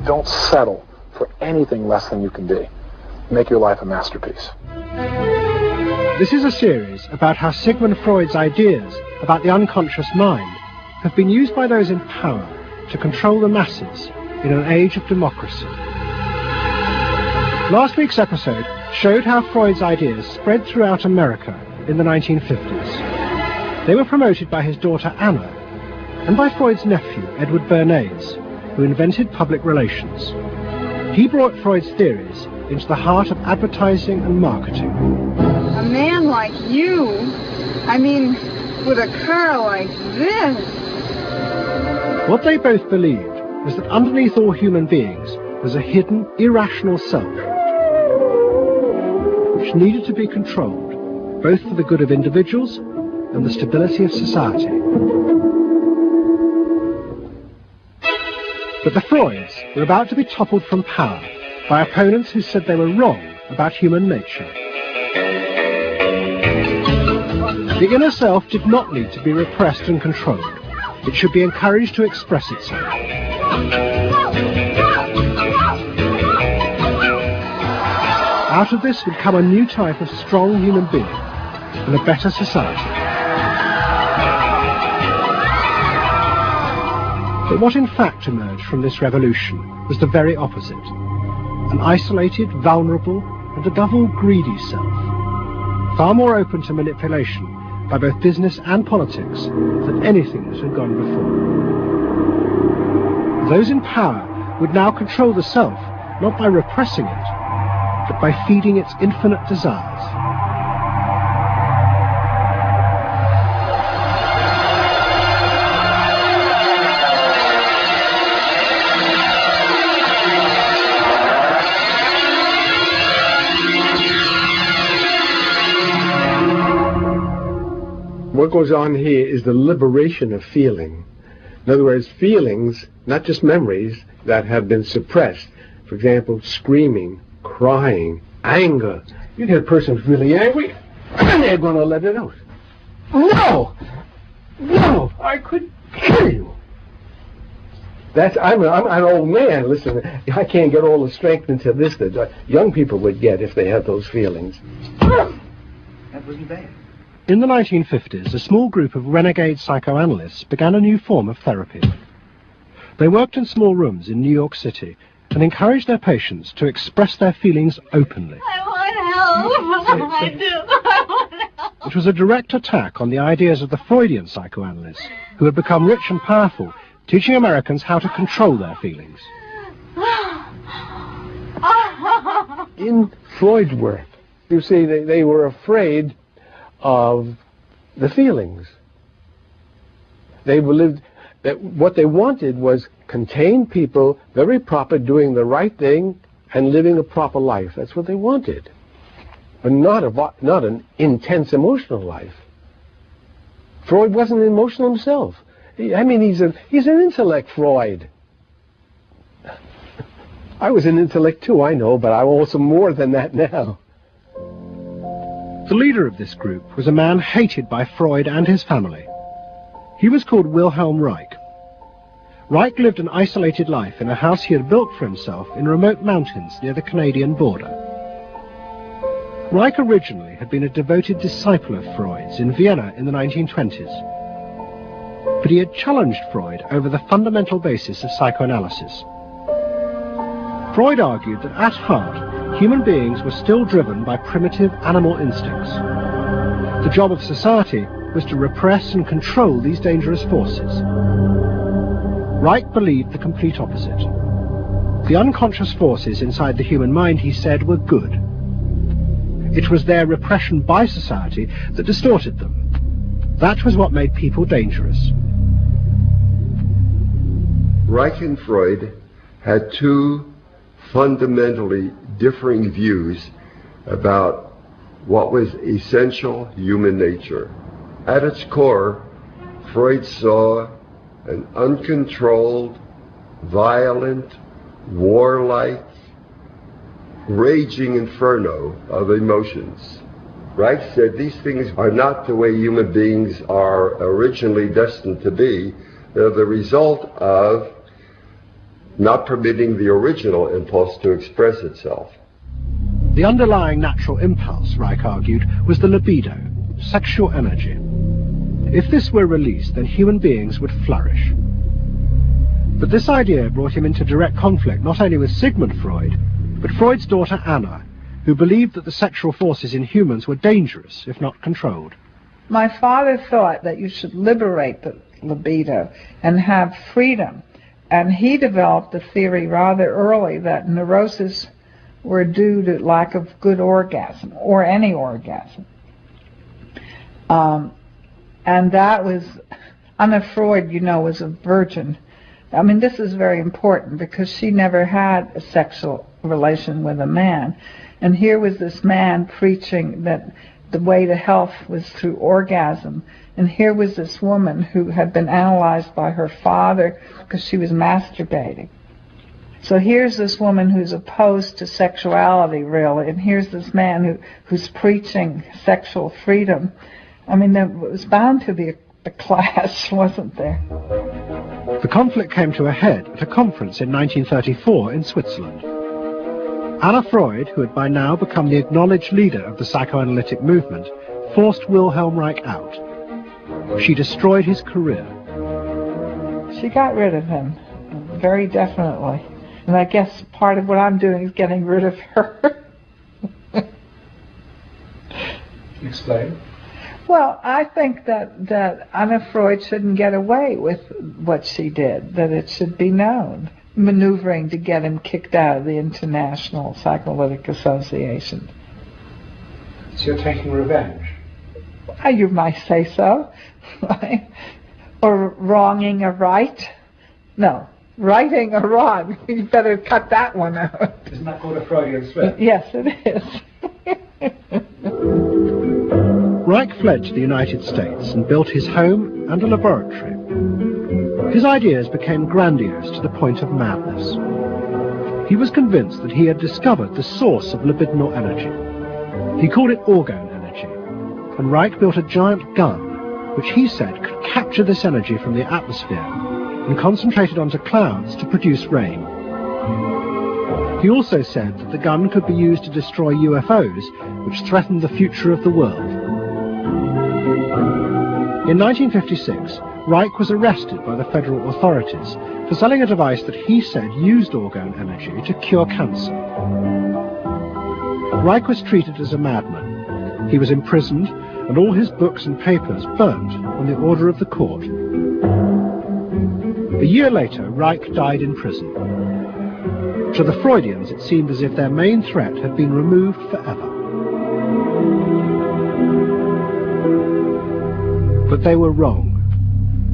Don't settle for anything less than you can be. Make your life a masterpiece. This is a series about how Sigmund Freud's ideas about the unconscious mind have been used by those in power to control the masses in an age of democracy. Last week's episode showed how Freud's ideas spread throughout America in the 1950s. They were promoted by his daughter Anna and by Freud's nephew Edward Bernays, who invented public relations. He brought Freud's theories into the heart of advertising and marketing. A man like you, with a car like this. What they both believed was that underneath all human beings was a hidden, irrational self, which needed to be controlled, both for the good of individuals and the stability of society. But the Freuds were about to be toppled from power by opponents who said they were wrong about human nature. The inner self did not need to be repressed and controlled. It should be encouraged to express itself. Out of this would come a new type of strong human being and a better society. But what in fact emerged from this revolution was the very opposite. An isolated, vulnerable, and above all greedy self, far more open to manipulation by both business and politics than anything that had gone before. Those in power would now control the self, not by repressing it, but by feeding its infinite desires. What goes on here is the liberation of feeling. In other words, feelings, not just memories, that have been suppressed. For example, screaming, crying, anger. You get a person who's really angry, and they're going to let it out. No! No! I could kill you! I'm an old man. Listen, I can't get all the strength into this that young people would get if they had those feelings. That wasn't bad. In the 1950s, a small group of renegade psychoanalysts began a new form of therapy. They worked in small rooms in New York City and encouraged their patients to express their feelings openly. I want help. I do. I want help. It was a direct attack on the ideas of the Freudian psychoanalysts, who had become rich and powerful, teaching Americans how to control their feelings. In Freud's work, you see, they were afraid of the feelings. They believed that what they wanted was contained people, very proper, doing the right thing and living a proper life. That's what they wanted, but not an intense emotional life. Freud wasn't emotional himself. He's an intellect, Freud. I was an intellect too, I know, but I'm also more than that now. The leader of this group was a man hated by Freud and his family. He was called Wilhelm Reich. Reich lived an isolated life in a house he had built for himself in remote mountains near the Canadian border. Reich originally had been a devoted disciple of Freud's in Vienna in the 1920s. But he had challenged Freud over the fundamental basis of psychoanalysis. Freud argued that at heart, human beings were still driven by primitive animal instincts. The job of society was to repress and control these dangerous forces. Reich believed the complete opposite. The unconscious forces inside the human mind, he said, were good. It was their repression by society that distorted them. That was what made people dangerous. Reich and Freud had two fundamentally differing views about what was essential human nature. At its core, Freud saw an uncontrolled, violent, warlike, raging inferno of emotions. Reich said these things are not the way human beings are originally destined to be. They're the result of not permitting the original impulse to express itself. The underlying natural impulse, Reich argued, was the libido, sexual energy. If this were released, then human beings would flourish. But this idea brought him into direct conflict not only with Sigmund Freud, but Freud's daughter Anna, who believed that the sexual forces in humans were dangerous if not controlled. My father thought that you should liberate the libido and have freedom, and he developed the theory rather early that neuroses were due to lack of good orgasm, or any orgasm. And that was, Anna Freud, you know, was a virgin. I mean, this is very important because she never had a sexual relation with a man. And here was this man preaching that the way to health was through orgasm. And here was this woman who had been analyzed by her father because she was masturbating. So here's this woman who's opposed to sexuality, really, and here's this man who's preaching sexual freedom. I mean, there was bound to be a clash, wasn't there? The conflict came to a head at a conference in 1934 in Switzerland. Anna Freud, who had by now become the acknowledged leader of the psychoanalytic movement, forced Wilhelm Reich out. She destroyed his career. She got rid of him, very definitely. And I guess part of what I'm doing is getting rid of her. Explain. Well, I think that Anna Freud shouldn't get away with what she did, that it should be known, maneuvering to get him kicked out of the International Psychoanalytic Association. So you're taking revenge? You might say so. Or wronging a right. No, righting a wrong. You better cut that one out. Isn't that called a Freudian slip? Yes, it is. Reich fled to the United States and built his home and a laboratory. His ideas became grandiose to the point of madness. He was convinced that he had discovered the source of libidinal energy. He called it orgone energy, and Reich built a giant gun which he said could capture this energy from the atmosphere and concentrate it onto clouds to produce rain. He also said that the gun could be used to destroy UFOs, which threatened the future of the world. In 1956, Reich was arrested by the federal authorities for selling a device that he said used orgone energy to cure cancer. Reich was treated as a madman. He was imprisoned, and all his books and papers burnt on the order of the court. A year later, Reich died in prison. To the Freudians, it seemed as if their main threat had been removed forever. But they were wrong.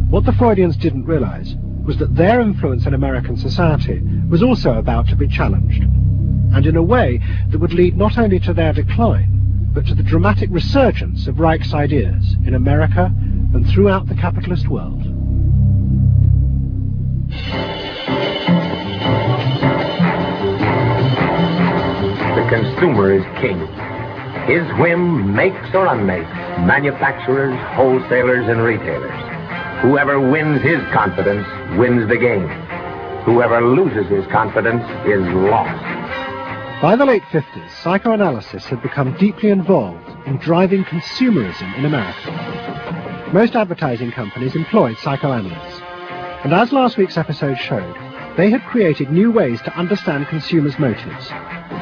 What the Freudians didn't realize was that their influence in American society was also about to be challenged, and in a way that would lead not only to their decline, but to the dramatic resurgence of Reich's ideas in America and throughout the capitalist world. The consumer is king. His whim makes or unmakes manufacturers, wholesalers, and retailers. Whoever wins his confidence wins the game. Whoever loses his confidence is lost. By the late 50s, psychoanalysis had become deeply involved in driving consumerism in America. Most advertising companies employed psychoanalysts, and as last week's episode showed, they had created new ways to understand consumers' motives,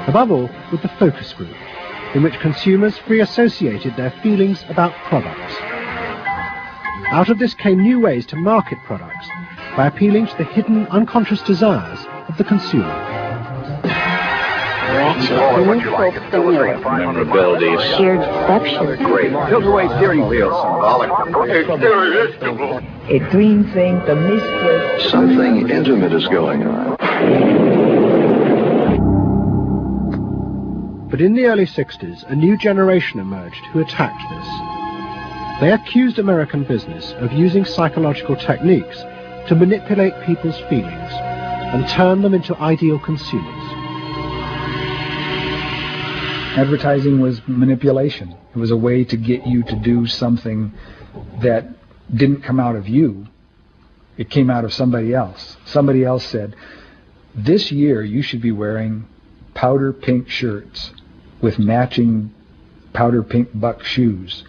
above all with the focus group, in which consumers free associated their feelings about products. Out of this came new ways to market products by appealing to the hidden unconscious desires of the consumer. Vulnerability, sheer deception. Great. Tilt away steering wheel. Symbolic. A dream thing, the mystery. Something intimate is going on. But in the early 60s, a new generation emerged who attacked this. They accused American business of using psychological techniques to manipulate people's feelings and turn them into ideal consumers. Advertising was manipulation. It was a way to get you to do something that didn't come out of you. It came out of somebody else. Somebody else said, this year you should be wearing powder pink shirts with matching powder pink buck shoes.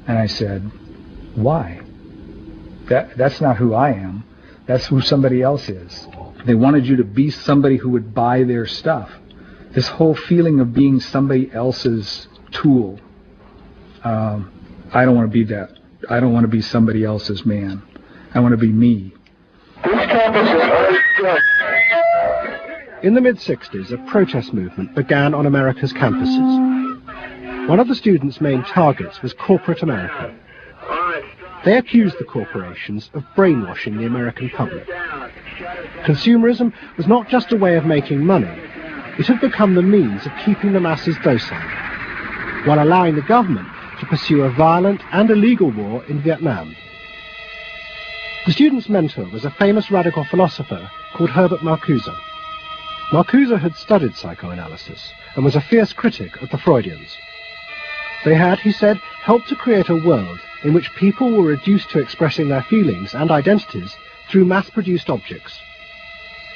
And I said, why? That's not who I am. That's who somebody else is. They wanted you to be somebody who would buy their stuff. This whole feeling of being somebody else's tool. I don't want to be that. I don't want to be somebody else's man. I want to be me. In the mid-60s, a protest movement began on America's campuses. One of the students' main targets was corporate America. They accused the corporations of brainwashing the American public. Consumerism was not just a way of making money, it had become the means of keeping the masses docile, while allowing the government to pursue a violent and illegal war in Vietnam. The student's mentor was a famous radical philosopher called Herbert Marcuse. Marcuse had studied psychoanalysis and was a fierce critic of the Freudians. They had, he said, helped to create a world in which people were reduced to expressing their feelings and identities through mass-produced objects.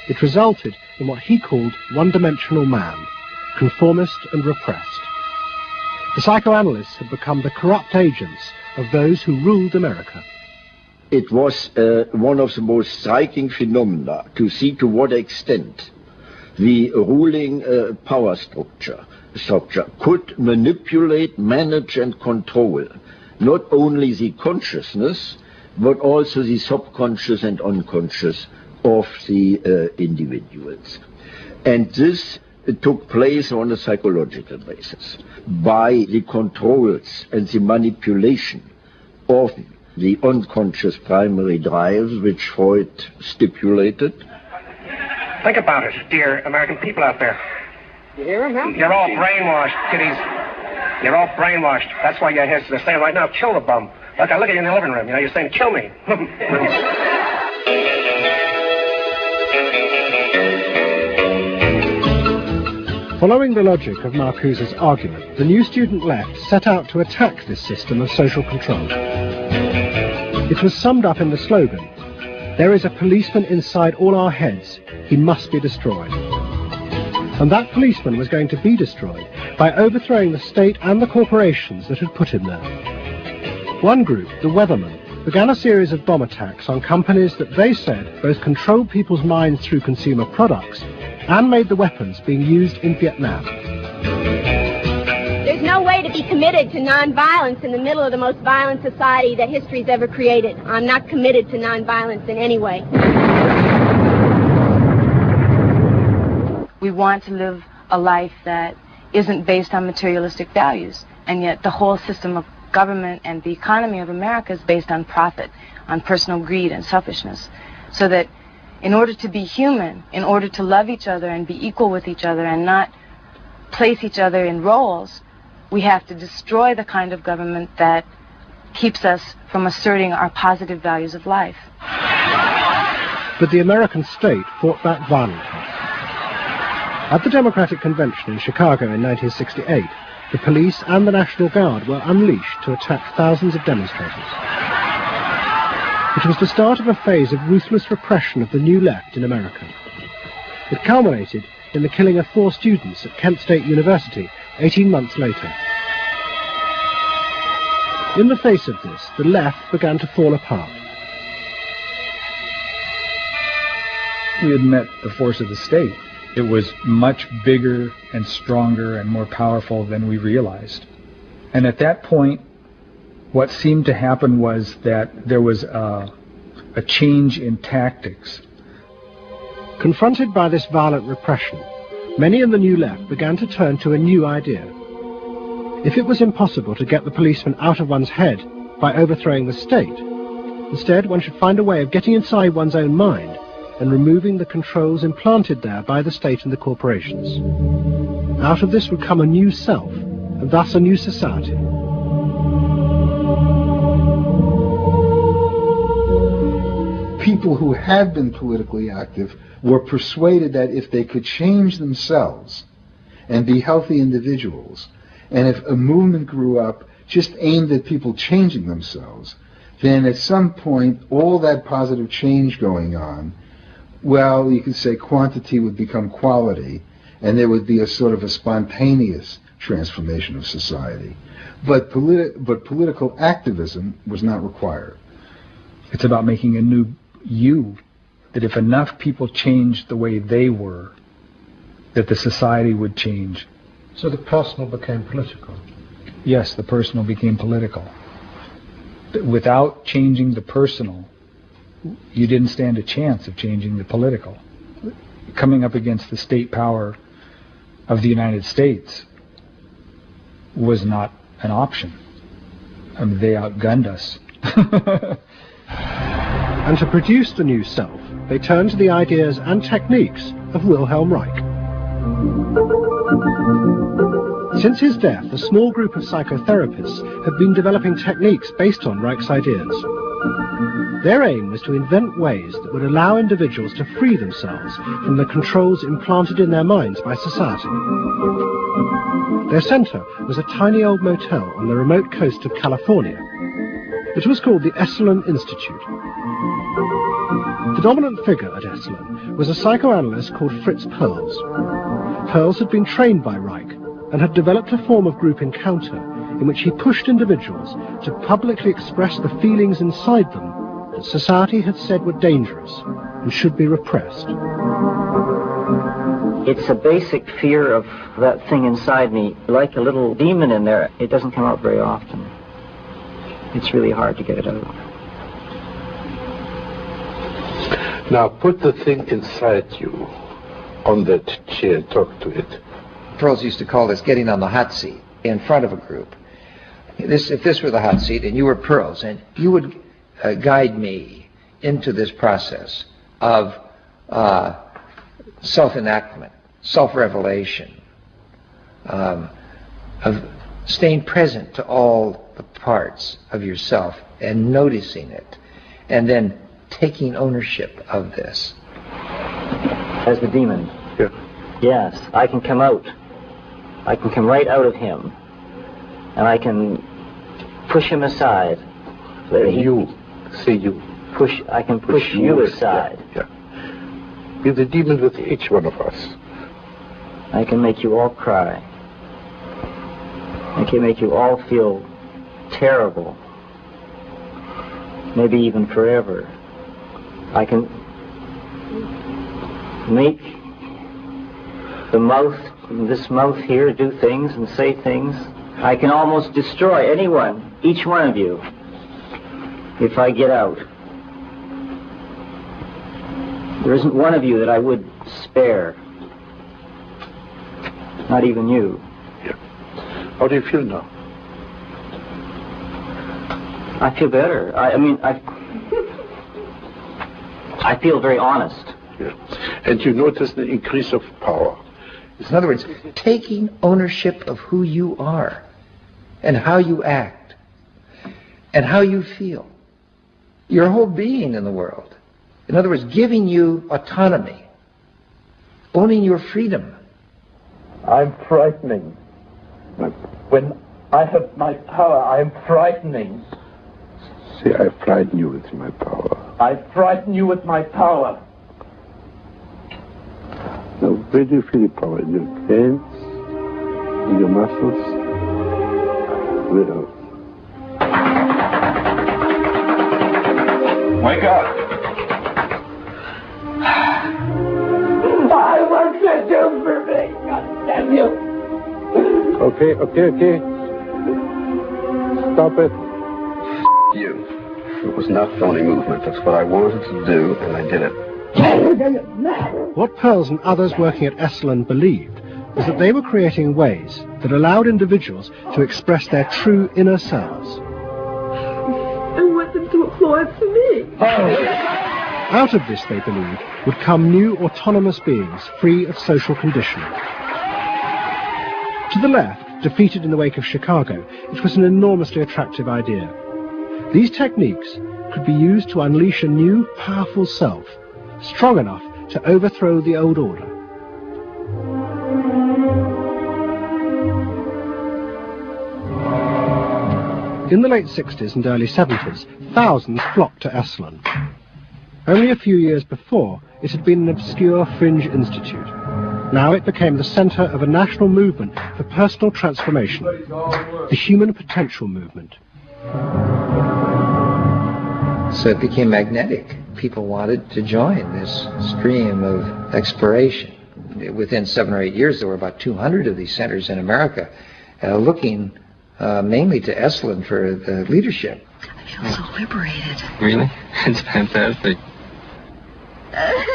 It resulted in what he called one-dimensional man, conformist and repressed. The psychoanalysts had become the corrupt agents of those who ruled America. It was one of the most striking phenomena to see to what extent the ruling power structure could manipulate, manage and control not only the consciousness but also the subconscious and unconscious of the individuals. And this took place on a psychological basis by the controls and the manipulation of the unconscious primary drives which Freud stipulated. Think about it, dear American people out there. You hear him, huh? You're all brainwashed, kiddies. You're all brainwashed. That's why you're here. They're saying right now, kill the bum. Look, I look at you in the living room. You know, you're saying, kill me. Following the logic of Marcuse's argument, the new student left set out to attack this system of social control. It was summed up in the slogan, "There is a policeman inside all our heads. He must be destroyed." And that policeman was going to be destroyed by overthrowing the state and the corporations that had put him there. One group, the Weathermen, began a series of bomb attacks on companies that they said both controlled people's minds through consumer products and made the weapons being used in Vietnam. There's no way to be committed to nonviolence in the middle of the most violent society that history's ever created. I'm not committed to nonviolence in any way. We want to live a life that isn't based on materialistic values, and yet the whole system of government and the economy of America is based on profit, on personal greed and selfishness. So that in order to be human, in order to love each other and be equal with each other and not place each other in roles, we have to destroy the kind of government that keeps us from asserting our positive values of life. But the American state fought back violently. At the Democratic Convention in Chicago in 1968, the police and the National Guard were unleashed to attack thousands of demonstrators. It was the start of a phase of ruthless repression of the new left in America. It culminated in the killing of 4 students at Kent State University 18 months later. In the face of this, the left began to fall apart. We had met the force of the state. It was much bigger and stronger and more powerful than we realized. And at that point, what seemed to happen was that there was a change in tactics. Confronted by this violent repression, many in the new left began to turn to a new idea. If it was impossible to get the policeman out of one's head by overthrowing the state, instead one should find a way of getting inside one's own mind and removing the controls implanted there by the state and the corporations. Out of this would come a new self, and thus a new society. People who had been politically active were persuaded that if they could change themselves and be healthy individuals, and if a movement grew up just aimed at people changing themselves, then at some point all that positive change going on well, you could say quantity would become quality, and there would be a sort of a spontaneous transformation of society. But political activism was not required. It's about making a new you, that if enough people changed the way they were, that the society would change. So the personal became political? Yes, the personal became political. Without changing the personal, you didn't stand a chance of changing the political. Coming up against the state power of the United States was not an option. I mean, they outgunned us. And to produce the new self, they turned to the ideas and techniques of Wilhelm Reich. Since his death, a small group of psychotherapists have been developing techniques based on Reich's ideas. Their aim was to invent ways that would allow individuals to free themselves from the controls implanted in their minds by society. Their center was a tiny old motel on the remote coast of California. It was called the Esalen Institute. The dominant figure at Esalen was a psychoanalyst called Fritz Perls. Perls had been trained by Reich and had developed a form of group encounter in which he pushed individuals to publicly express the feelings inside them that society had said were dangerous and should be repressed. It's a basic fear of that thing inside me, like a little demon in there. It doesn't come out very often. It's really hard to get it out. Now put the thing inside you on that chair and talk to it. Perls used to call this getting on the hot seat in front of a group. If this were the hot seat and you were Perls, and you would guide me into this process of self-enactment, self-revelation, of staying present to all the parts of yourself and noticing it, and then taking ownership of this. As the demon? Yeah. Yes, I can come out. I can come right out of him, and I can push him aside. So you, say you. I can push you aside. Yeah. Be the demon with each one of us. I can make you all cry. I can make you all feel terrible. Maybe even forever. I can make this mouth here, do things and say things. I can almost destroy anyone, each one of you, if I get out. There isn't one of you that I would spare. Not even you. Yeah. How do you feel now? I feel better. I feel very honest. Yeah. And you notice the increase of power. In other words, taking ownership of who you are and how you act and how you feel. Your whole being in the world. In other words, giving you autonomy, owning your freedom. I'm frightening. When I have my power, I am frightening. See, I frighten you with my power. I frighten you with my power. Now, where do you feel the power? In your hands? In your muscles? Where else? Wake up! I want to do for me, God damn you! Okay. Stop it. You. It was not phony movement. That's what I wanted to do, and I did it. What Perls and others working at Esalen believed was that they were creating ways that allowed individuals to express their true inner selves. I want them to applaud for me. Out of this, they believed, would come new autonomous beings free of social conditioning. To the left, defeated in the wake of Chicago, it was an enormously attractive idea. These techniques could be used to unleash a new, powerful self, strong enough to overthrow the old order. In the late 60s and early 70s, thousands flocked to Esalen. Only a few years before, it had been an obscure fringe institute. Now it became the center of a national movement for personal transformation, the human potential movement. So it became magnetic. People wanted to join this stream of exploration. Within 7 or 8 years, there were about 200 of these centers in America, looking mainly to Esalen for the leadership. I feel so liberated. Really? It's fantastic.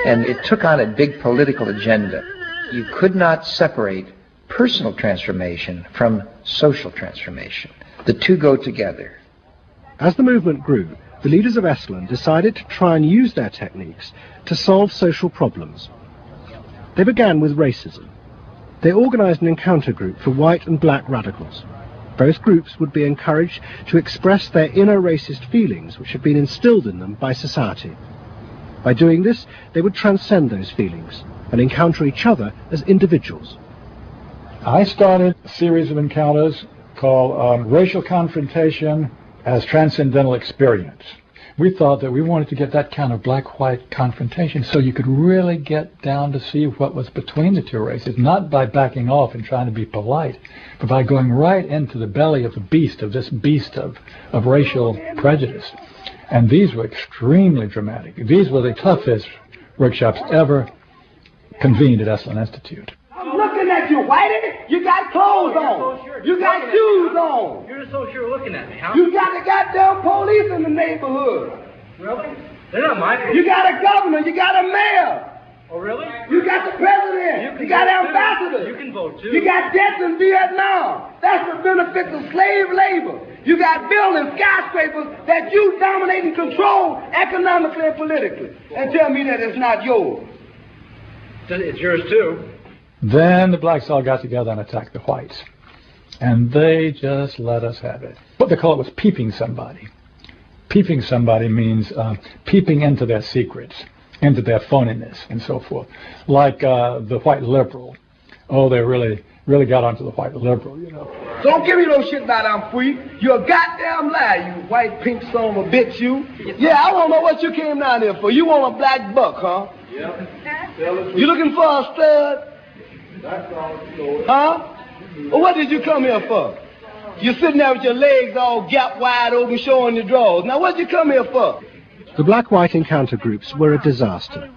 And it took on a big political agenda. You could not separate personal transformation from social transformation. The two go together. As the movement grew, the leaders of Esalen decided to try and use their techniques to solve social problems. They began with racism. They organized an encounter group for white and black radicals. Both groups would be encouraged to express their inner racist feelings which had been instilled in them by society. By doing this, they would transcend those feelings and encounter each other as individuals. I started a series of encounters called Racial Confrontation as Transcendental Experience. We thought that we wanted to get that kind of black-white confrontation so you could really get down to see what was between the two races, not by backing off and trying to be polite, but by going right into the belly of the beast, of this beast of racial prejudice. And these were extremely dramatic. These were the toughest workshops ever convened at Esalen Institute. I'm looking at you, Whitey. You got clothes on. You got shoes on. You're so sure looking at me, huh? You got the goddamn police in the neighborhood. Really? They're not my police. You got a governor. You got a mayor. Oh, really? You got the president. You got ambassadors. You can vote, too. You got debts in Vietnam. That's the benefits of slave labor. You got buildings, skyscrapers that you dominate and control economically and politically. And tell me that it's not yours. It's yours, too. Then the blacks all got together and attacked the whites. And they just let us have it. What they call it was peeping somebody. Peeping somebody means peeping into their secrets, into their phoniness, and so forth. Like the white liberal. Oh, they really got onto the white liberal, you know. So don't give me no shit about I'm free. You're a goddamn liar, you white pink son of a bitch, you. Yeah, I want to know what you came down here for. You want a black buck, huh? Yeah. You looking for a stud? Huh? Well, what did you come here for? You're sitting there with your legs all gap wide open, showing your drawers. Now, what did you come here for? The black-white encounter groups were a disaster.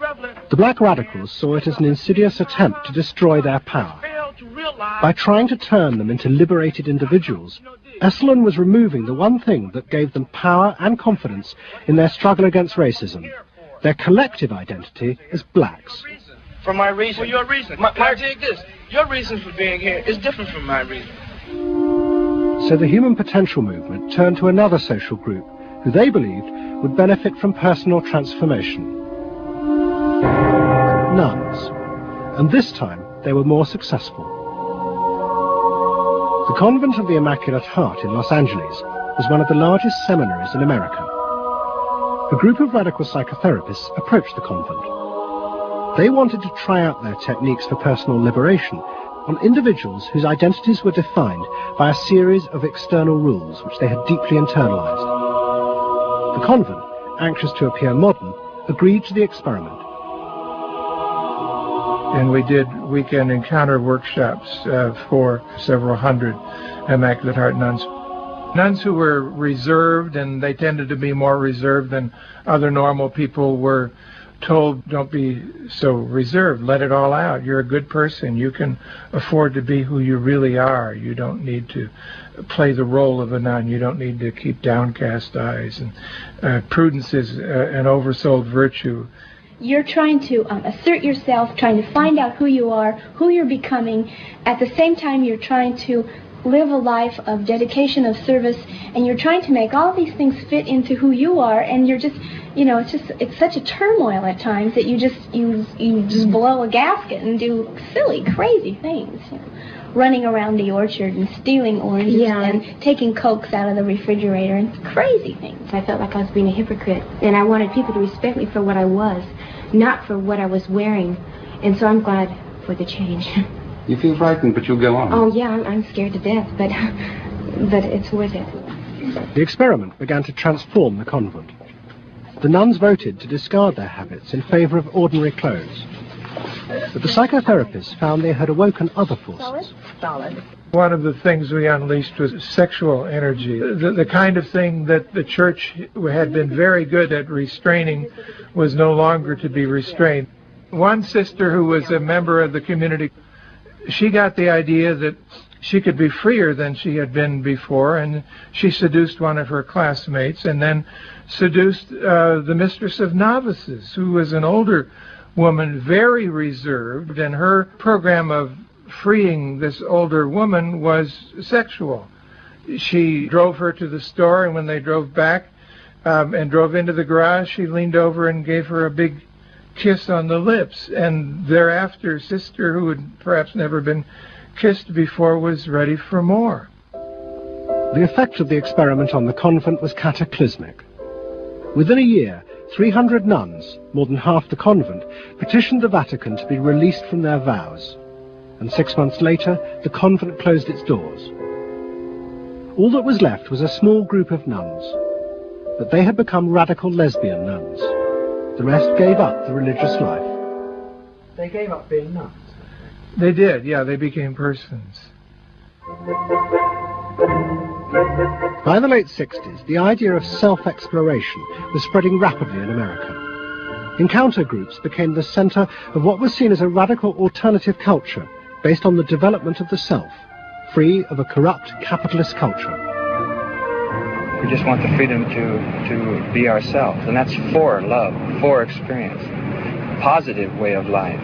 The black radicals saw it as an insidious attempt to destroy their power. By trying to turn them into liberated individuals, Esalen was removing the one thing that gave them power and confidence in their struggle against racism, their collective identity as blacks. For my reason. For your reason. I dig this. Your reason for being here is different from my reason. So the human potential movement turned to another social group who they believed would benefit from personal transformation. Nuns. And this time they were more successful. The Convent of the Immaculate Heart in Los Angeles was one of the largest seminaries in America. A group of radical psychotherapists approached the convent. They wanted to try out their techniques for personal liberation on individuals whose identities were defined by a series of external rules which they had deeply internalized. The convent, anxious to appear modern, agreed to the experiment. And we did weekend encounter workshops for several hundred Immaculate Heart nuns. Nuns who were reserved, and they tended to be more reserved than other normal people, were told, don't be so reserved, let it all out. You're a good person. You can afford to be who you really are. You don't need to play the role of a nun. You don't need to keep downcast eyes. And prudence is an oversold virtue. You're trying to assert yourself, trying to find out who you are, who you're becoming. At the same time, you're trying to live a life of dedication, of service, and you're trying to make all these things fit into who you are, and you're just, you know, it's such a turmoil at times that you just blow a gasket and do silly, crazy things, you know, running around the orchard and stealing oranges and taking Cokes out of the refrigerator and crazy things. I felt like I was being a hypocrite, and I wanted people to respect me for what I was, not for what I was wearing, and so I'm glad for the change. You feel frightened, but you'll go on. Oh, yeah, I'm scared to death, but it's worth it. The experiment began to transform the convent. the nuns voted to discard their habits in favor of ordinary clothes. But the psychotherapists found they had awoken other forces. Solid. One of the things we unleashed was sexual energy, the kind of thing that the church had been very good at restraining was no longer to be restrained. One sister who was a member of the community, she got the idea that she could be freer than she had been before, and she seduced one of her classmates and then seduced the mistress of novices, who was an older woman, very reserved, and her program of freeing this older woman was sexual. She drove her to the store, and when they drove back and drove into the garage, she leaned over and gave her a big kiss on the lips, and thereafter sister, who had perhaps never been kissed before, was ready for more. The effect of the experiment on the convent was cataclysmic. Within a year, 300 nuns, more than half the convent, petitioned the Vatican to be released from their vows, and 6 months later, the convent closed its doors. All that was left was a small group of nuns, but they had become radical lesbian nuns. The rest gave up the religious life. They gave up being nuns. They did, yeah, they became persons. By the late 60s, the idea of self-exploration was spreading rapidly in America. Encounter groups became the center of what was seen as a radical alternative culture based on the development of the self, free of a corrupt capitalist culture. We just want the freedom to be ourselves, and that's for love, for experience, positive way of life.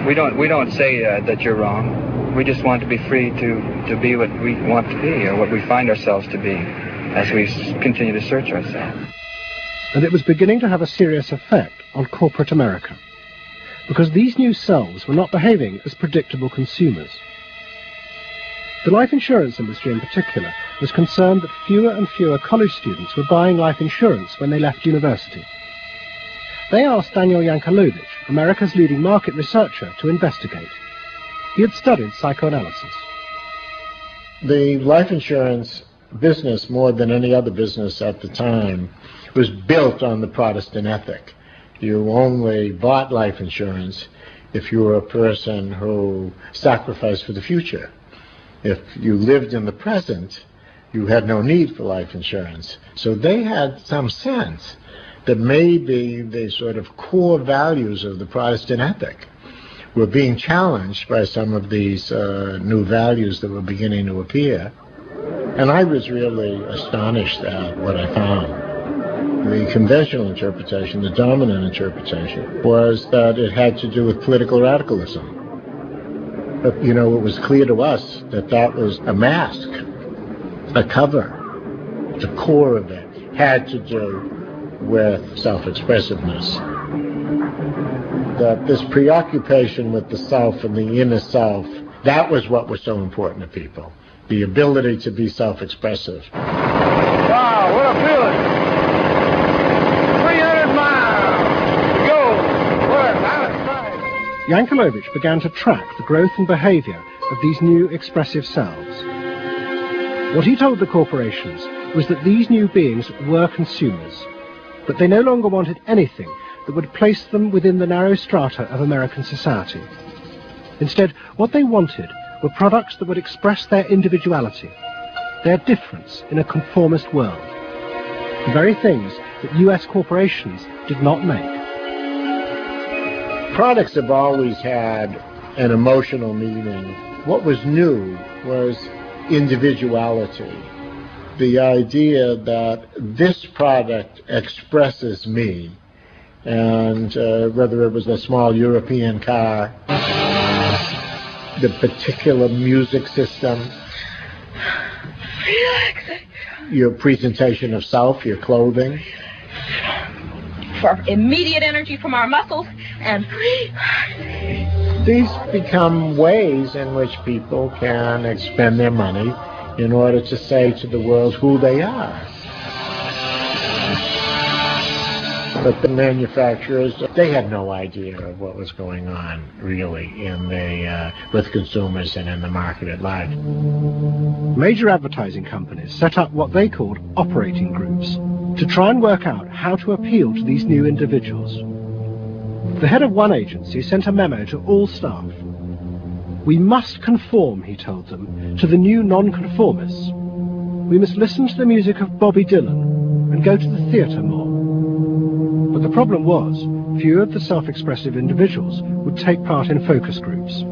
We don't say that you're wrong. We just want to be free to be what we want to be, or what we find ourselves to be, as we continue to search ourselves. And it was beginning to have a serious effect on corporate America, because these new selves were not behaving as predictable consumers. The life insurance industry in particular was concerned that fewer and fewer college students were buying life insurance when they left university. They asked Daniel Yankelovich, America's leading market researcher, to investigate. He had studied psychoanalysis. The life insurance business, more than any other business at the time, was built on the Protestant ethic. You only bought life insurance if you were a person who sacrificed for the future. If you lived in the present, you had no need for life insurance. So they had some sense that maybe the sort of core values of the Protestant ethic were being challenged by some of these new values that were beginning to appear. And I was really astonished at what I found. The conventional interpretation, the dominant interpretation, was that it had to do with political radicalism. But, you know, it was clear to us that that was a mask, a cover. The core of it had to do with self-expressiveness. That this preoccupation with the self and the inner self, that was what was so important to people. The ability to be self-expressive. Wow, what a feeling! 300 miles to go. What a nice ride. Yankelovich began to track the growth and behavior of these new expressive selves. What he told the corporations was that these new beings were consumers, but they no longer wanted anything that would place them within the narrow strata of American society. Instead, what they wanted were products that would express their individuality, their difference in a conformist world, the very things that US corporations did not make. Products have always had an emotional meaning. What was new was individuality. The idea that this product expresses me, and whether it was a small European car, the particular music system, your presentation of self, your clothing. For immediate energy from our muscles and These become ways in which people can expend their money in order to say to the world who they are. But the manufacturers, they had no idea of what was going on, really, in with consumers and in the market at large. Major advertising companies set up what they called operating groups, to try and work out how to appeal to these new individuals. The head of one agency sent a memo to all staff. We must conform, he told them, to the new non-conformists. We must listen to the music of Bobby Dylan and go to the theatre more. But the problem was, few of the self-expressive individuals would take part in focus groups.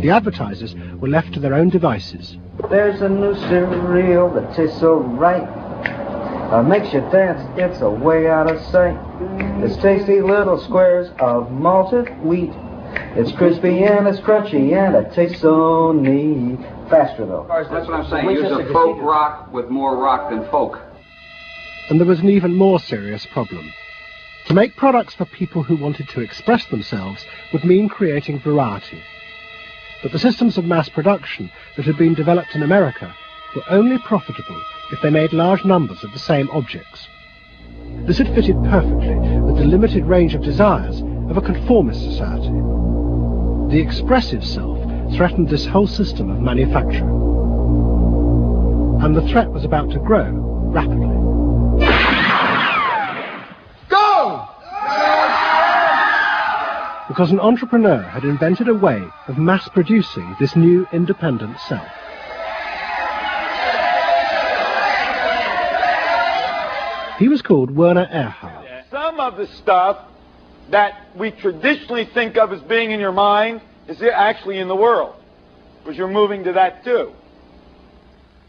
The advertisers were left to their own devices. There's a new cereal that tastes so right. Makes you dance, it's a way out of sight. It's tasty little squares of malted wheat. It's crispy and it's crunchy and it tastes so neat. Faster though. That's what I'm saying. Use a folk rock with more rock than folk. And there was an even more serious problem. To make products for people who wanted to express themselves would mean creating variety. But the systems of mass production that had been developed in America were only profitable if they made large numbers of the same objects. This had fitted perfectly with the limited range of desires of a conformist society. The expressive self threatened this whole system of manufacture. And the threat was about to grow rapidly. Go! Because an entrepreneur had invented a way of mass-producing this new independent self. He was called Werner Erhard. Some of the stuff that we traditionally think of as being in your mind is actually in the world, because you're moving to that too.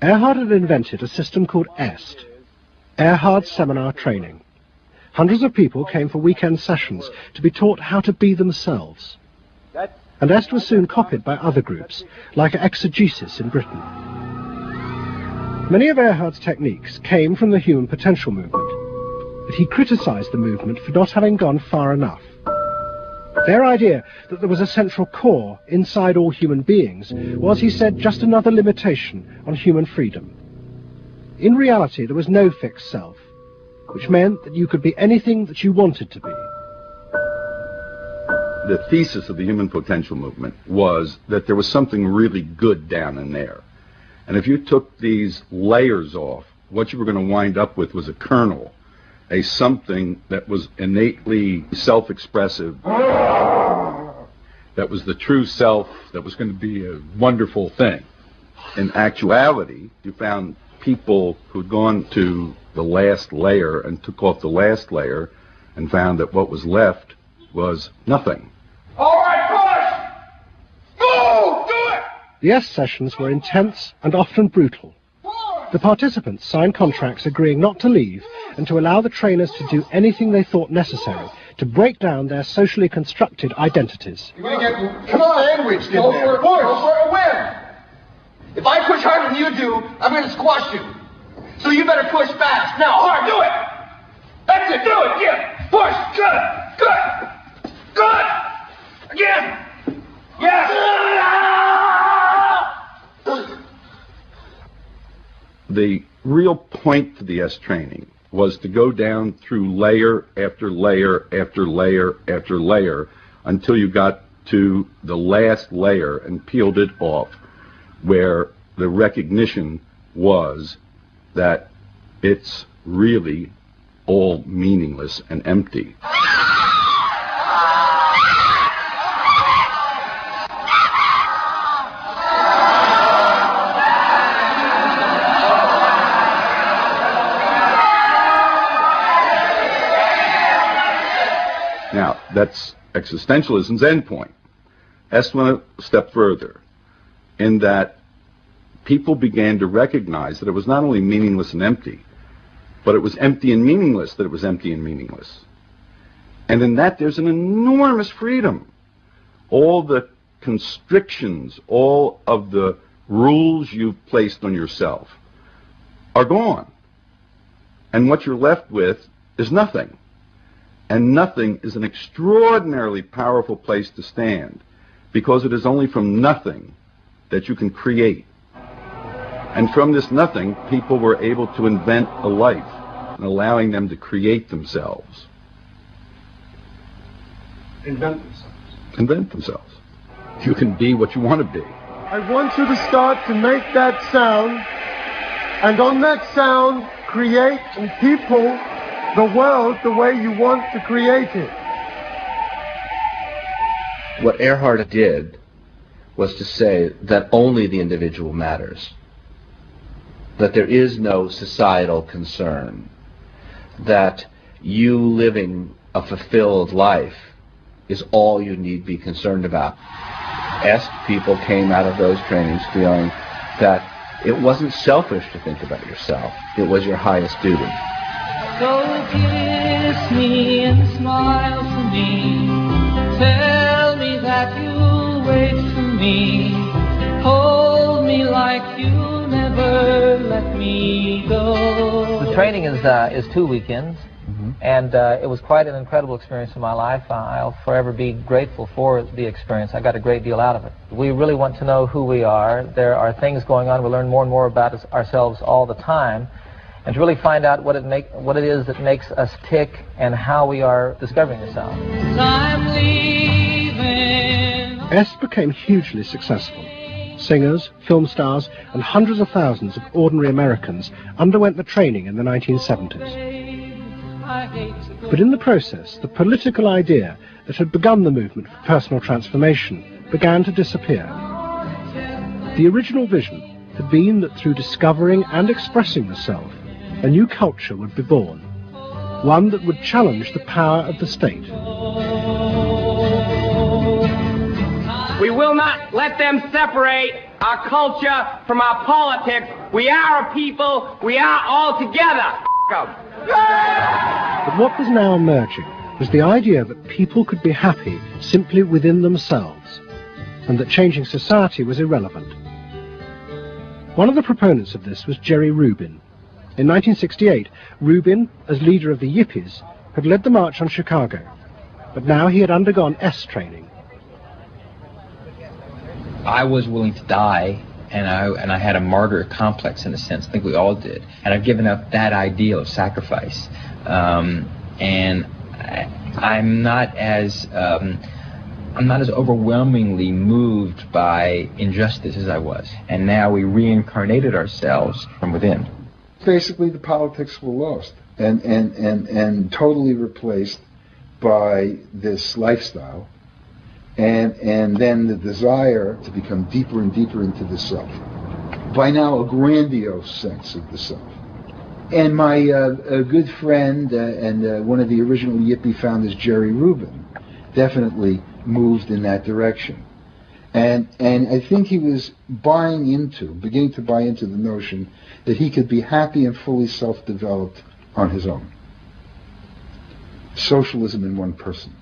Erhard had invented a system called EST, Erhard Seminar Training. Hundreds of people came for weekend sessions to be taught how to be themselves. And EST was soon copied by other groups, like Exegesis in Britain. Many of Erhard's techniques came from the human potential movement, but he criticized the movement for not having gone far enough. Their idea that there was a central core inside all human beings was, he said, just another limitation on human freedom. In reality, there was no fixed self, which meant that you could be anything that you wanted to be. The thesis of the human potential movement was that there was something really good down in there. And if you took these layers off, what you were going to wind up with was a kernel, a something that was innately self-expressive, that was the true self, that was going to be a wonderful thing. In actuality, you found people who'd gone to the last layer and took off the last layer and found that what was left was nothing. All right, push! Move! Do it! The EST sessions were intense and often brutal. The participants signed contracts agreeing not to leave and to allow the trainers to do anything they thought necessary to break down their socially constructed identities. You're going to get sandwiched in there. Go for a win! If I push harder than you do, I'm going to squash you. So you better push fast. Now, hard, do it! That's it, do it! Yeah! Push! Good! Good! Good! Again! Yes! The real point to the EST training was to go down through layer after layer after layer after layer until you got to the last layer and peeled it off, where the recognition was that it's really all meaningless and empty. Now, that's existentialism's endpoint. EST went a step further in that people began to recognize that it was not only meaningless and empty, but it was empty and meaningless that it was empty and meaningless. And in that there's an enormous freedom. All the constrictions, all of the rules you've placed on yourself are gone. And what you're left with is nothing. And nothing is an extraordinarily powerful place to stand, because it is only from nothing that you can create. And from this nothing, people were able to invent a life, and allowing them to create themselves. Invent themselves. Invent themselves. You can be what you want to be. I want you to start to make that sound, and on that sound, create in people the world the way you want to create it. What Earhart did was to say that only the individual matters, that there is no societal concern, that you living a fulfilled life is all you need be concerned about. Est people came out of those trainings feeling that it wasn't selfish to think about yourself, it was your highest duty. So kiss me and smile for me, tell me that you'll wait for me, hold me like you never let me go. The training is 2 weekends, and it was quite an incredible experience in my life. I'll forever be grateful for the experience. I got a great deal out of it. We really want to know who we are. There are things going on. We learn more and more about ourselves all the time, and to really find out what it is that makes us tick and how we are discovering ourselves. I'm leaving. Est became hugely successful. Singers, film stars, and hundreds of thousands of ordinary Americans underwent the training in the 1970s. But in the process, the political idea that had begun the movement for personal transformation began to disappear. The original vision had been that through discovering and expressing the self, a new culture would be born, one that would challenge the power of the state. We will not let them separate our culture from our politics. We are a people. We are all together. But what was now emerging was the idea that people could be happy simply within themselves, and that changing society was irrelevant. One of the proponents of this was Jerry Rubin. In 1968, Rubin, as leader of the Yippies, had led the march on Chicago, but now he had undergone Est training. I was willing to die, and I had a martyr complex in a sense. I think we all did. And I've given up that ideal of sacrifice. And I'm not as overwhelmingly moved by injustice as I was. And now we reincarnated ourselves from within. Basically, the politics were lost and totally replaced by this lifestyle. And then the desire to become deeper and deeper into the self. By now, a grandiose sense of the self. And my a good friend and one of the original Yippie founders, Jerry Rubin, definitely moved in that direction. And I think he was beginning to buy into the notion that he could be happy and fully self-developed on his own. Socialism in one person.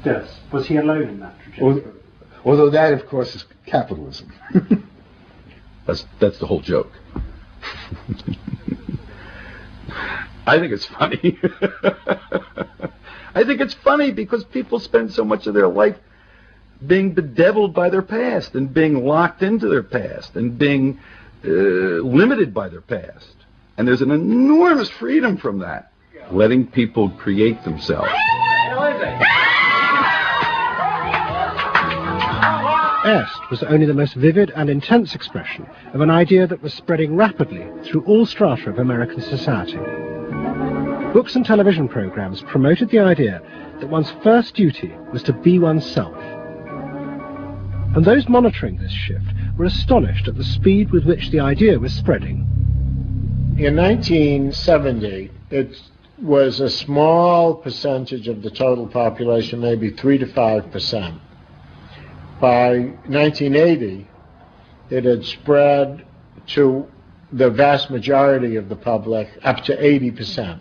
Yes. Was he alone in that trajectory? Although that, of course, is capitalism. That's the whole joke. I think it's funny. I think it's funny because people spend so much of their life being bedeviled by their past and being locked into their past and being limited by their past. And there's an enormous freedom from that. Letting people create themselves. Est was only the most vivid and intense expression of an idea that was spreading rapidly through all strata of American society. Books and television programs promoted the idea that one's first duty was to be oneself. And those monitoring this shift were astonished at the speed with which the idea was spreading. In 1970, it was a small percentage of the total population, maybe 3 to 5%. By 1980, it had spread to the vast majority of the public, up to 80%.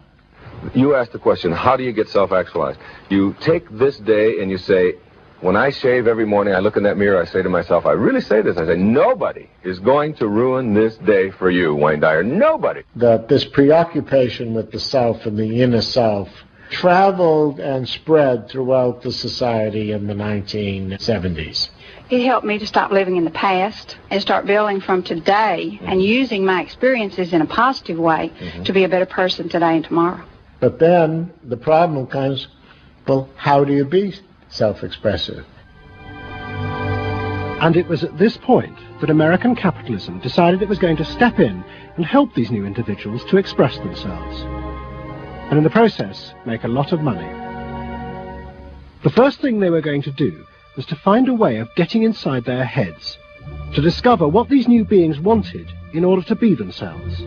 You asked the question, how do you get self-actualized? You take this day and you say, when I shave every morning, I look in that mirror, I say to myself, I really say this, I say, nobody is going to ruin this day for you, Wayne Dyer, nobody. That this preoccupation with the self and the inner self traveled and spread throughout the society in the 1970s. It helped me to stop living in the past and start building from today and using my experiences in a positive way to be a better person today and tomorrow. But then the problem comes, well, how do you be self-expressive? And it was at this point that American capitalism decided it was going to step in and help these new individuals to express themselves, and in the process make a lot of money. The first thing they were going to do was to find a way of getting inside their heads, to discover what these new beings wanted in order to be themselves.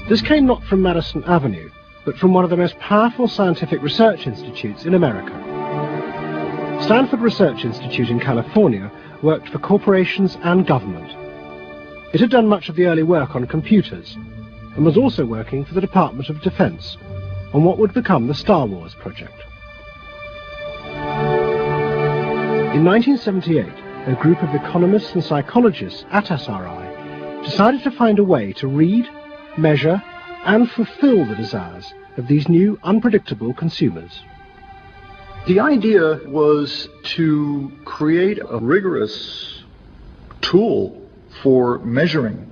This came not from Madison Avenue, but from one of the most powerful scientific research institutes in America. Stanford Research Institute in California worked for corporations and government. It had done much of the early work on computers, and was also working for the Department of Defense on what would become the Star Wars project. In 1978, a group of economists and psychologists at SRI decided to find a way to read, measure, and fulfill the desires of these new, unpredictable consumers. The idea was to create a rigorous tool for measuring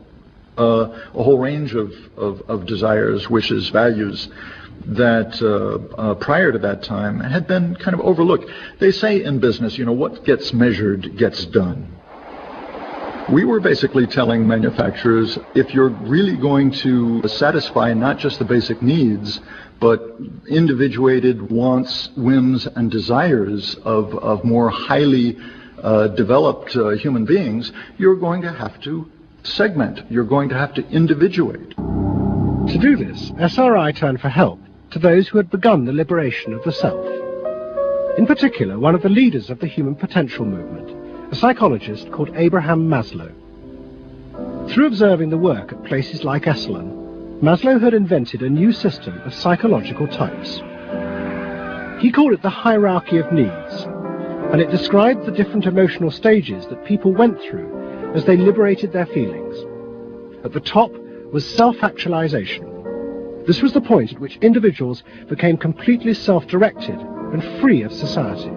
a whole range of desires, wishes, values that prior to that time had been kind of overlooked. They say in business, you know, what gets measured gets done. We were basically telling manufacturers, if you're really going to satisfy not just the basic needs, but individuated wants, whims, and desires of more highly developed human beings, you're going to have to segment. You're going to have to individuate. To do this, SRI turned for help to those who had begun the liberation of the self. In particular, one of the leaders of the human potential movement, a psychologist called Abraham Maslow. Through observing the work at places like Esalen, Maslow had invented a new system of psychological types. He called it the hierarchy of needs, and it described the different emotional stages that people went through as they liberated their feelings. At the top was self-actualization. This was the point at which individuals became completely self-directed and free of society.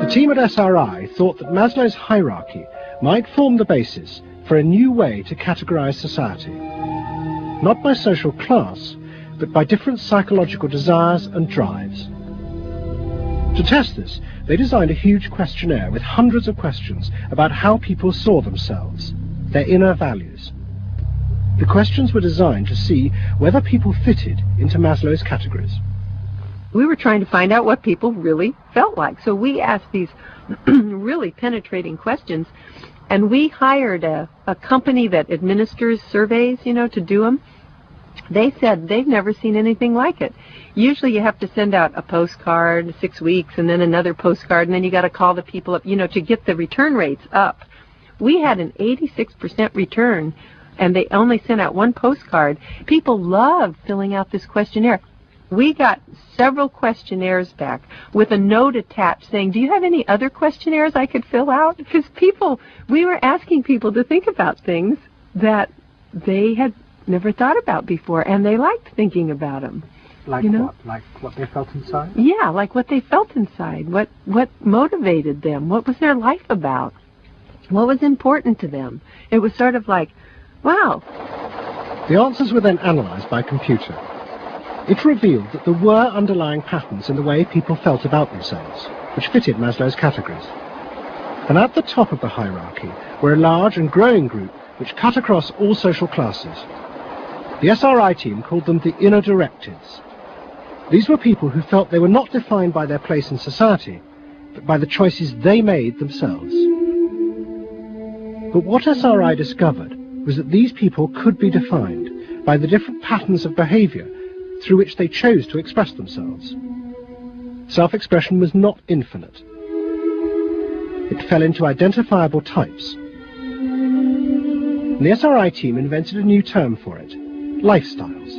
The team at SRI thought that Maslow's hierarchy might form the basis for a new way to categorize society, not by social class, but by different psychological desires and drives. To test this, they designed a huge questionnaire with hundreds of questions about how people saw themselves, their inner values. The questions were designed to see whether people fitted into Maslow's categories. We were trying to find out what people really felt like. So we asked these really penetrating questions, and we hired a company that administers surveys, you know, to do them. They said they've never seen anything like it. Usually you have to send out a postcard 6 weeks and then another postcard, and then you got to call the people up, you know, to get the return rates up. We had an 86% return, and they only sent out one postcard. People loved filling out this questionnaire. We got several questionnaires back with a note attached saying, do you have any other questionnaires I could fill out? Because we were asking people to think about things that they had never thought about before, and they liked thinking about them. Like you know? what? Like what they felt inside? Yeah, like what they felt inside. What motivated them? What was their life about? What was important to them? It was sort of like, wow. The answers were then analyzed by computer. It revealed that there were underlying patterns in the way people felt about themselves, which fitted Maslow's categories. And at the top of the hierarchy were a large and growing group which cut across all social classes. The SRI team called them the inner directives. These were people who felt they were not defined by their place in society, but by the choices they made themselves. But what SRI discovered was that these people could be defined by the different patterns of behavior through which they chose to express themselves. Self-expression was not infinite. It fell into identifiable types. And the SRI team invented a new term for it, lifestyles.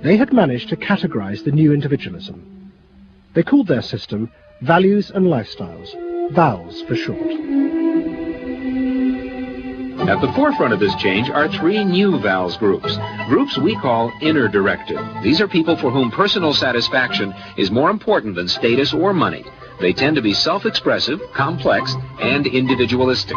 They had managed to categorize the new individualism. They called their system Values and Lifestyles, VALS for short. At the forefront of this change are three new VALS groups we call inner directive. These are people for whom personal satisfaction is more important than status or money. They tend to be self-expressive, complex, and individualistic.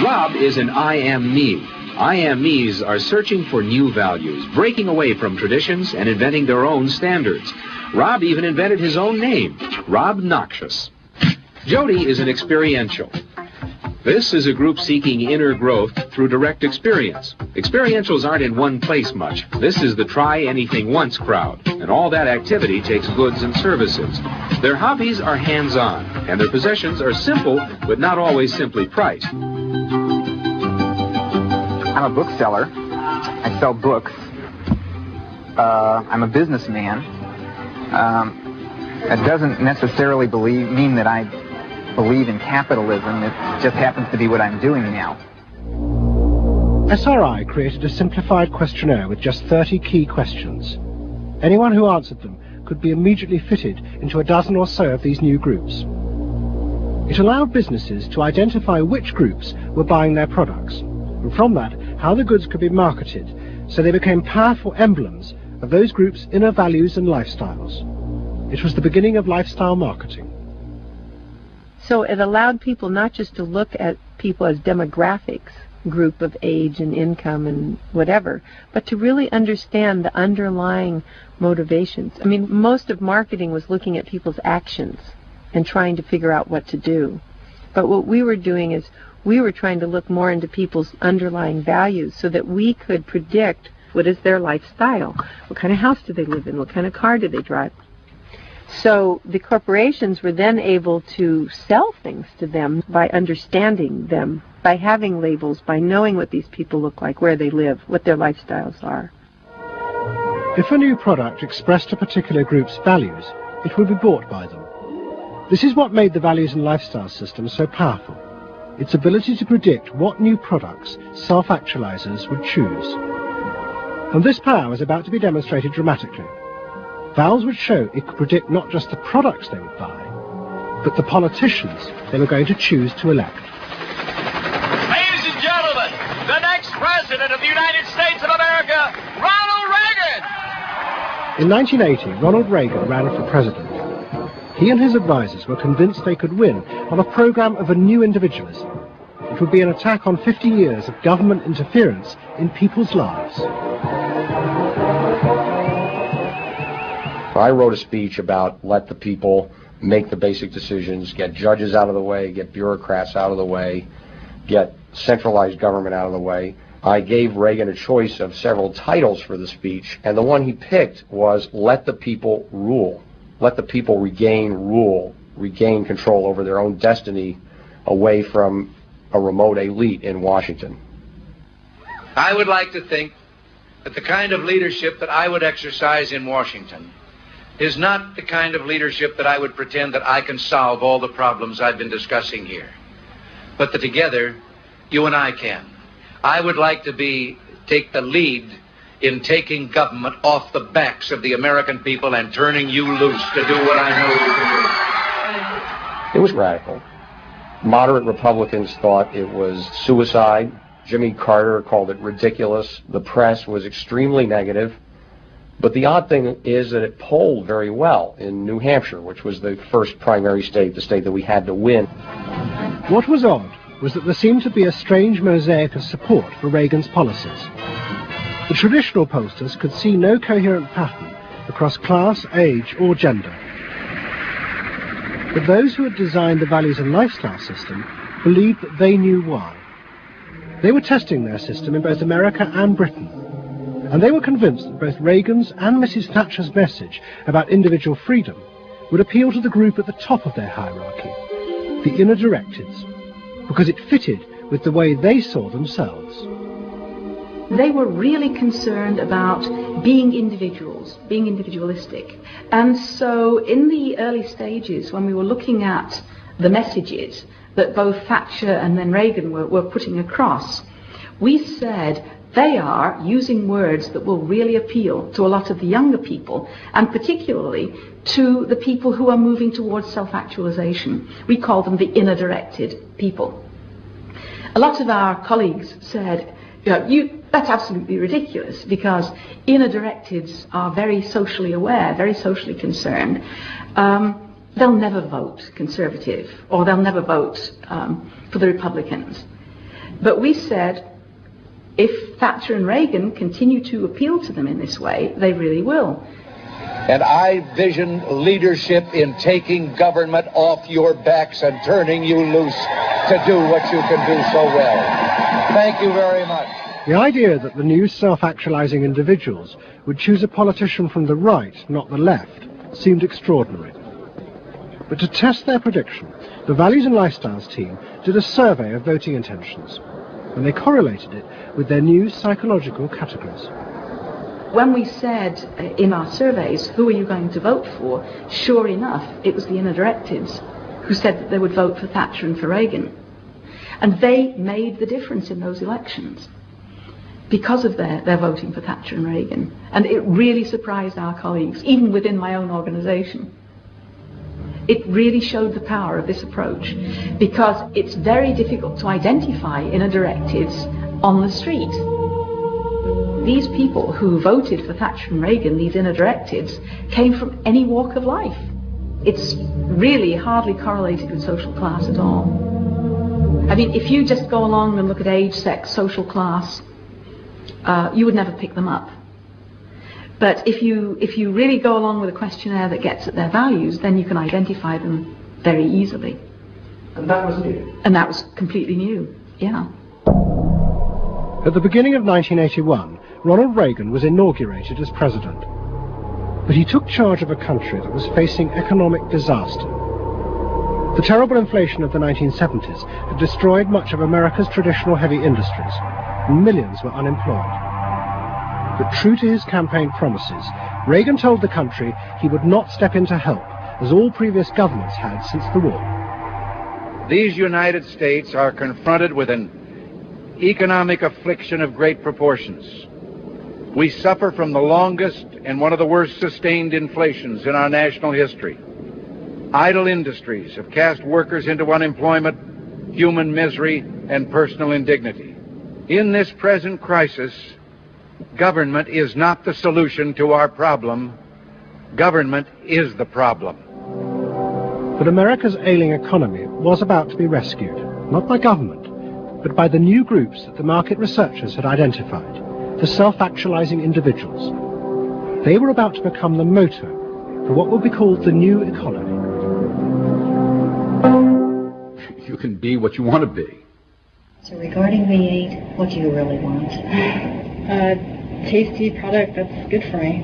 Rob is an I am me. I Am Me's are searching for new values, breaking away from traditions and inventing their own standards. Rob even invented his own name, Rob Noxious. Jody is an experiential. This is a group seeking inner growth through direct experience. Experientials aren't in one place much. This is the try-anything-once crowd, and all that activity takes goods and services. Their hobbies are hands-on, and their possessions are simple, but not always simply priced. I'm a bookseller. I sell books. I'm a businessman. That doesn't necessarily mean that I believe in capitalism. It just happens to be what I'm doing now. SRI created a simplified questionnaire with just 30 key questions. Anyone who answered them could be immediately fitted into a dozen or so of these new groups. It allowed businesses to identify which groups were buying their products, and from that, how the goods could be marketed, so they became powerful emblems of those groups' inner values and lifestyles. It was the beginning of lifestyle marketing. So it allowed people not just to look at people as demographics, group of age and income and whatever, but to really understand the underlying motivations. I mean, most of marketing was looking at people's actions and trying to figure out what to do. But what we were doing is we were trying to look more into people's underlying values so that we could predict what is their lifestyle, what kind of house do they live in, what kind of car do they drive. So the corporations were then able to sell things to them by understanding them, by having labels, by knowing what these people look like, where they live, what their lifestyles are. If a new product expressed a particular group's values, it would be bought by them. This is what made the values and lifestyle system so powerful. Its ability to predict what new products self-actualizers would choose. And this power was about to be demonstrated dramatically. Valves would show it could predict not just the products they would buy, but the politicians they were going to choose to elect. Ladies and gentlemen, the next President of the United States of America, Ronald Reagan! In 1980, Ronald Reagan ran for president. He and his advisors were convinced they could win on a program of a new individualism. It would be an attack on 50 years of government interference in people's lives. I wrote a speech about let the people make the basic decisions, get judges out of the way, get bureaucrats out of the way, get centralized government out of the way. I gave Reagan a choice of several titles for the speech, and the one he picked was let the people rule. Let the people regain rule, regain control over their own destiny away from a remote elite in Washington. I would like to think that the kind of leadership that I would exercise in Washington is not the kind of leadership that I would pretend that I can solve all the problems I've been discussing here, but that together you and I can. I would like to take the lead in taking government off the backs of the American people and turning you loose to do what I know you can do. It was radical. Moderate Republicans thought it was suicide. Jimmy Carter called it ridiculous. The press was extremely negative. But the odd thing is that it polled very well in New Hampshire, which was the first primary state, the state that we had to win. What was odd was that there seemed to be a strange mosaic of support for Reagan's policies. The traditional pollsters could see no coherent pattern across class, age, or gender. But those who had designed the values and lifestyle system believed that they knew why. They were testing their system in both America and Britain, and they were convinced that both Reagan's and Mrs. Thatcher's message about individual freedom would appeal to the group at the top of their hierarchy, the inner directeds, because it fitted with the way they saw themselves. They were really concerned about being individuals, being individualistic. And so in the early stages, when we were looking at the messages that both Thatcher and then Reagan were putting across, we said they are using words that will really appeal to a lot of the younger people, and particularly to the people who are moving towards self-actualization. We call them the inner-directed people. A lot of our colleagues said, that's absolutely ridiculous, because inner-directeds are very socially aware, very socially concerned. They'll never vote Conservative, or they'll never vote for the Republicans. But we said, if Thatcher and Reagan continue to appeal to them in this way, they really will. And I vision leadership in taking government off your backs and turning you loose to do what you can do so well. Thank you very much. The idea that the new self-actualizing individuals would choose a politician from the right, not the left, seemed extraordinary. But to test their prediction, the Values and Lifestyles team did a survey of voting intentions, and they correlated it with their new psychological categories. When we said in our surveys, who are you going to vote for, sure enough, it was the inner directives who said that they would vote for Thatcher and for Reagan. And they made the difference in those elections because of their voting for Thatcher and Reagan. And it really surprised our colleagues, even within my own organisation. It really showed the power of this approach, because it's very difficult to identify inner directives on the street. These people who voted for Thatcher and Reagan, these inner directives, came from any walk of life. It's really hardly correlated with social class at all. I mean, if you just go along and look at age, sex, social class, you would never pick them up. But if you really go along with a questionnaire that gets at their values, then you can identify them very easily. And that was new? And that was completely new, yeah. At the beginning of 1981, Ronald Reagan was inaugurated as president. But he took charge of a country that was facing economic disaster. The terrible inflation of the 1970s had destroyed much of America's traditional heavy industries, and millions were unemployed. But true to his campaign promises, Reagan told the country he would not step in to help, as all previous governments had since the war. These United States are confronted with an economic affliction of great proportions. We suffer from the longest and one of the worst sustained inflations in our national history. Idle industries have cast workers into unemployment, human misery, and personal indignity. In this present crisis, government is not the solution to our problem. Government is the problem. But America's ailing economy was about to be rescued, not by government, but by the new groups that the market researchers had identified, the self-actualizing individuals. They were about to become the motor for what would be called the new economy. You can be what you want to be. So regarding V8, what do you really want? A tasty product that's good for me.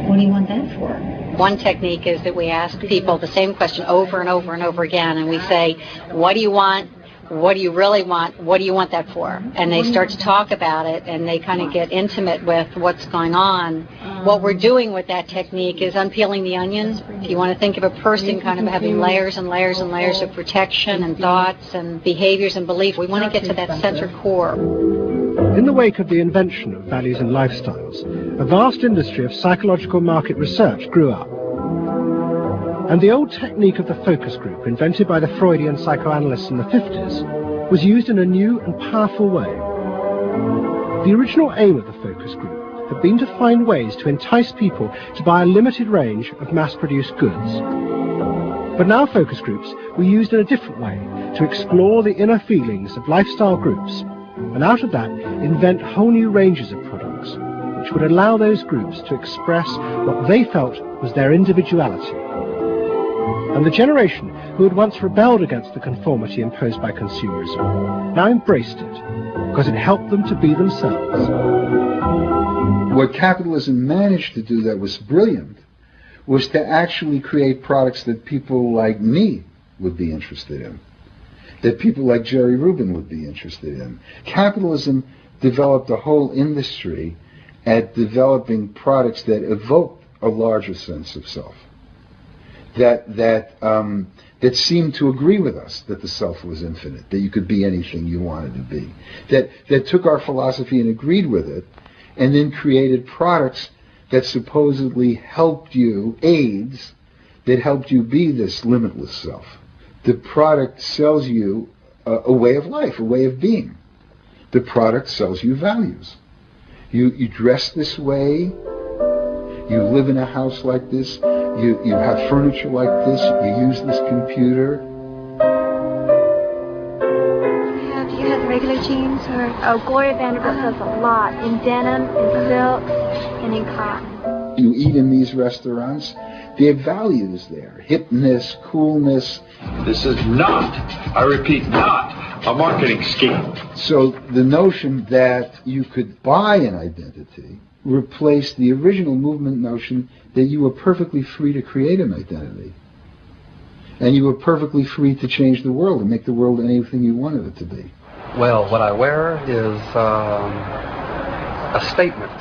What do you want that for? One technique is that we ask people the same question over and over and over again, and we say, what do you want? What do you really want? What do you want that for? And they start to talk about it, and they kind of get intimate with what's going on. What we're doing with that technique is unpeeling the onion. If you want to think of a person kind of having layers and layers and layers of protection and thoughts and behaviors and beliefs, we want to get to that center core. In the wake of the invention of values and lifestyles, a vast industry of psychological market research grew up. And the old technique of the focus group, invented by the Freudian psychoanalysts in the 50s, was used in a new and powerful way. The original aim of the focus group had been to find ways to entice people to buy a limited range of mass-produced goods. But now focus groups were used in a different way to explore the inner feelings of lifestyle groups, and out of that invent whole new ranges of products, which would allow those groups to express what they felt was their individuality. And the generation who had once rebelled against the conformity imposed by consumerism now embraced it, because it helped them to be themselves. What capitalism managed to do that was brilliant was to actually create products that people like me would be interested in, that people like Jerry Rubin would be interested in. Capitalism developed a whole industry at developing products that evoked a larger sense of self, that seemed to agree with us that the self was infinite, that you could be anything you wanted to be, that took our philosophy and agreed with it, and then created products that supposedly helped you, aids, that helped you be this limitless self. The product sells you a way of life, a way of being. The product sells you values. You dress this way, you live in a house like this, you have furniture like this, you use this computer. Do you have the regular jeans? concerned. Oh, Gloria Vanderbilt does a lot in denim, in silk, and in cotton. You eat in these restaurants, there are values there. Hipness, coolness. This is not, I repeat, not a marketing scheme. So the notion that you could buy an identity replaced the original movement notion that you were perfectly free to create an identity. And you were perfectly free to change the world and make the world anything you wanted it to be. Well, what I wear is a statement.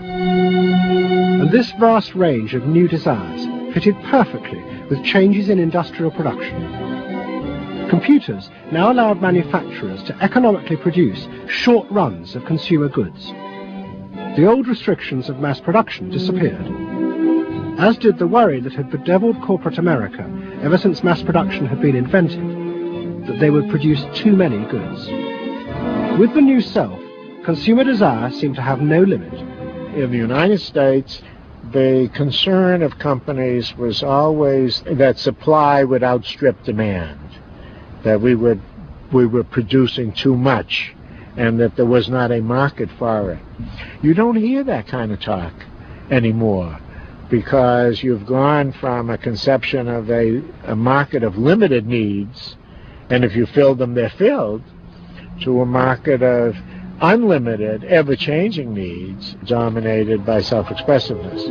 And this vast range of new desires fitted perfectly with changes in industrial production. Computers now allowed manufacturers to economically produce short runs of consumer goods. The old restrictions of mass production disappeared, as did the worry that had bedeviled corporate America ever since mass production had been invented, that they would produce too many goods. With the new self, consumer desire seemed to have no limit. In the United States, the concern of companies was always that supply would outstrip demand, that we were producing too much, and that there was not a market for it. You don't hear that kind of talk anymore, because you've gone from a conception of a market of limited needs, and if you fill them, they're filled, to a market of unlimited, ever-changing needs dominated by self-expressiveness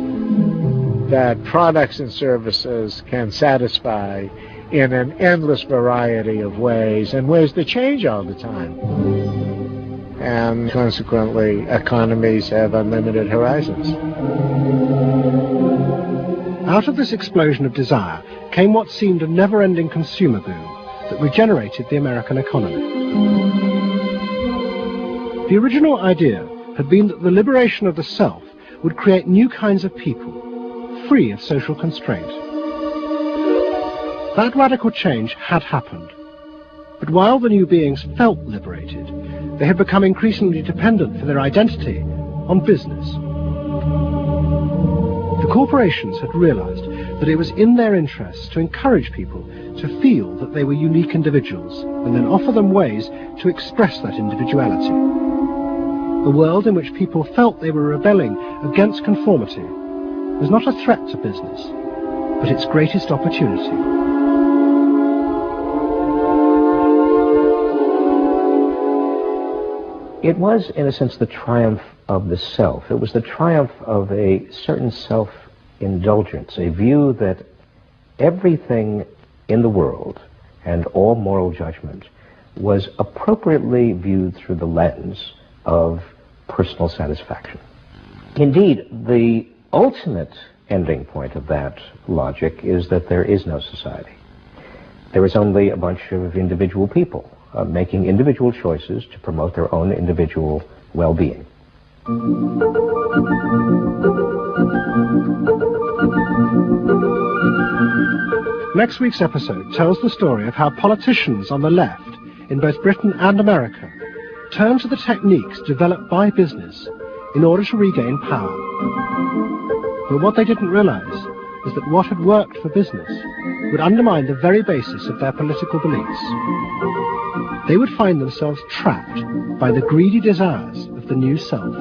that products and services can satisfy in an endless variety of ways, and ways that change all the time. And consequently, economies have unlimited horizons. Out of this explosion of desire came what seemed a never-ending consumer boom that regenerated the American economy. The original idea had been that the liberation of the self would create new kinds of people, free of social constraint. That radical change had happened, but while the new beings felt liberated, they had become increasingly dependent for their identity on business. The corporations had realized that it was in their interests to encourage people to feel that they were unique individuals and then offer them ways to express that individuality. A world in which people felt they were rebelling against conformity was not a threat to business, but its greatest opportunity. It was, in a sense, the triumph of the self. It was the triumph of a certain self-indulgence, a view that everything in the world and all moral judgment was appropriately viewed through the lens of personal satisfaction. Indeed, the ultimate ending point of that logic is that there is no society. There is only a bunch of individual people making individual choices to promote their own individual well-being. Next week's episode tells the story of how politicians on the left, in both Britain and America, turned to the techniques developed by business in order to regain power. But what they didn't realize is that what had worked for business would undermine the very basis of their political beliefs. They would find themselves trapped by the greedy desires of the new self.